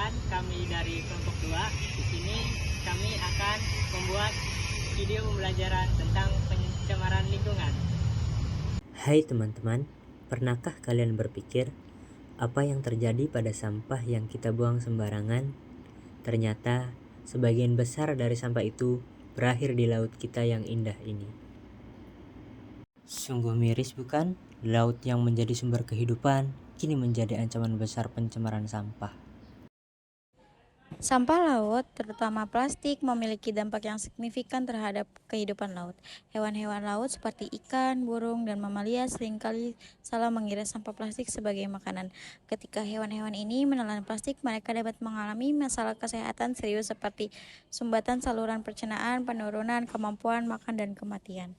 perkenalkan, kami dari kelompok 2. Di sini kami akan membuat video pembelajaran tentang pencemaran lingkungan. Hai teman-teman, pernahkah kalian berpikir apa yang terjadi pada sampah yang kita buang sembarangan? Ternyata sebagian besar dari sampah itu berakhir di laut kita yang indah ini. Sungguh miris bukan? Laut yang menjadi sumber kehidupan kini menjadi ancaman besar pencemaran sampah. Sampah laut, terutama plastik, memiliki dampak yang signifikan terhadap kehidupan laut. Hewan-hewan laut seperti ikan, burung, dan mamalia seringkali salah mengira sampah plastik sebagai makanan. Ketika hewan-hewan ini menelan plastik, mereka dapat mengalami masalah kesehatan serius seperti sumbatan saluran pencernaan, penurunan kemampuan makan, dan kematian.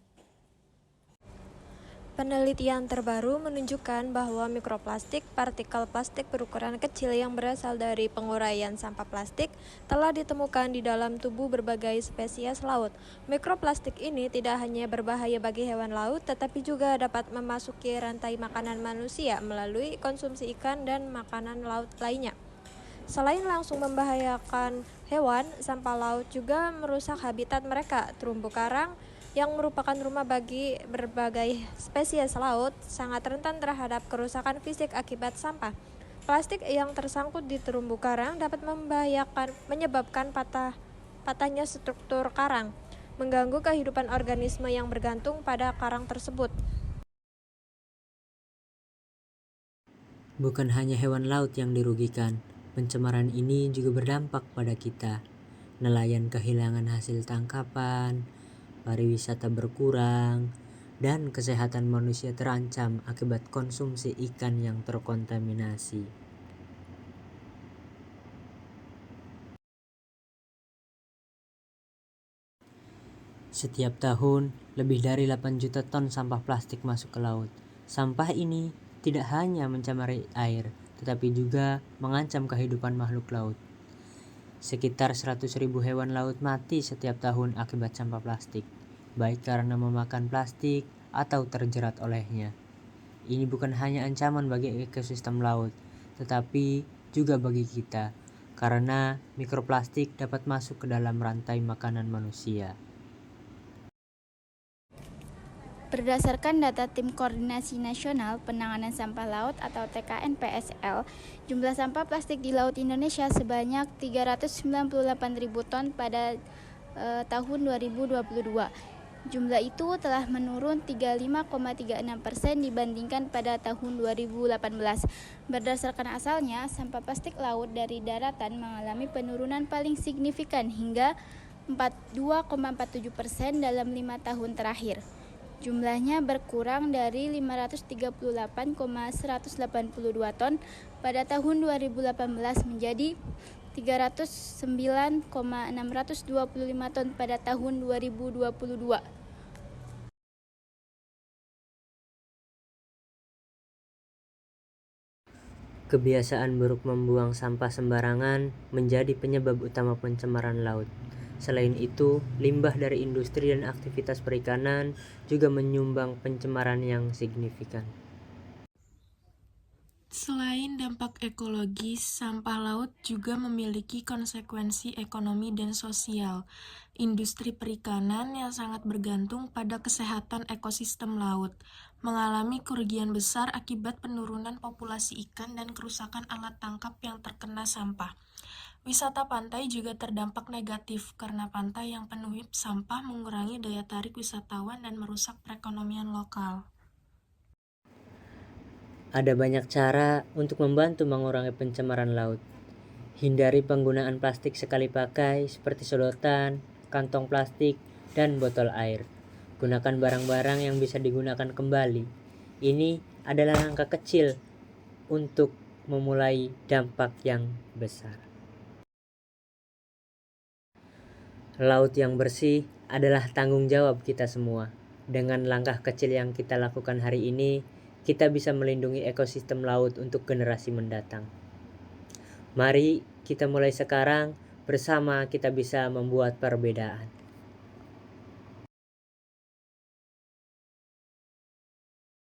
Penelitian terbaru menunjukkan bahwa mikroplastik, partikel plastik berukuran kecil yang berasal dari penguraian sampah plastik, telah ditemukan di dalam tubuh berbagai spesies laut. Mikroplastik ini tidak hanya berbahaya bagi hewan laut, tetapi juga dapat memasuki rantai makanan manusia melalui konsumsi ikan dan makanan laut lainnya. Selain langsung membahayakan hewan, sampah laut juga merusak habitat mereka. Terumbu karang yang merupakan rumah bagi berbagai spesies laut sangat rentan terhadap kerusakan fisik akibat sampah. Plastik yang tersangkut di terumbu karang dapat menyebabkan patahnya struktur karang, mengganggu kehidupan organisme yang bergantung pada karang tersebut. Bukan hanya hewan laut yang dirugikan, pencemaran ini juga berdampak pada kita. Nelayan kehilangan hasil tangkapan, pariwisata berkurang, dan kesehatan manusia terancam akibat konsumsi ikan yang terkontaminasi. Setiap tahun, lebih dari 8 juta ton sampah plastik masuk ke laut. Sampah ini tidak hanya mencemari air, tetapi juga mengancam kehidupan makhluk laut. Sekitar 100.000 hewan laut mati setiap tahun akibat sampah plastik, baik karena memakan plastik atau terjerat olehnya. Ini bukan hanya ancaman bagi ekosistem laut, tetapi juga bagi kita, karena mikroplastik dapat masuk ke dalam rantai makanan manusia. Berdasarkan data Tim Koordinasi Nasional Penanganan Sampah Laut atau TKNPSL, jumlah sampah plastik di Laut Indonesia sebanyak 398.000 ton pada tahun 2022. Jumlah itu telah menurun 35,36% dibandingkan pada tahun 2018. Berdasarkan asalnya, sampah plastik laut dari daratan mengalami penurunan paling signifikan hingga 42,47% dalam 5 tahun terakhir. Jumlahnya berkurang dari 538,182 ton pada tahun 2018 menjadi 309,625 ton pada tahun 2022. Kebiasaan buruk membuang sampah sembarangan menjadi penyebab utama pencemaran laut. Selain itu, limbah dari industri dan aktivitas perikanan juga menyumbang pencemaran yang signifikan. Selain dampak ekologis, sampah laut juga memiliki konsekuensi ekonomi dan sosial. Industri perikanan yang sangat bergantung pada kesehatan ekosistem laut mengalami kerugian besar akibat penurunan populasi ikan dan kerusakan alat tangkap yang terkena sampah. Wisata pantai juga terdampak negatif karena pantai yang penuh sampah mengurangi daya tarik wisatawan dan merusak perekonomian lokal. Ada banyak cara untuk membantu mengurangi pencemaran laut. Hindari penggunaan plastik sekali pakai seperti sedotan, kantong plastik, dan botol air. Gunakan barang-barang yang bisa digunakan kembali. Ini adalah langkah kecil untuk memulai dampak yang besar. Laut yang bersih adalah tanggung jawab kita semua. Dengan langkah kecil yang kita lakukan hari ini, kita bisa melindungi ekosistem laut untuk generasi mendatang. Mari kita mulai sekarang, bersama kita bisa membuat perbedaan.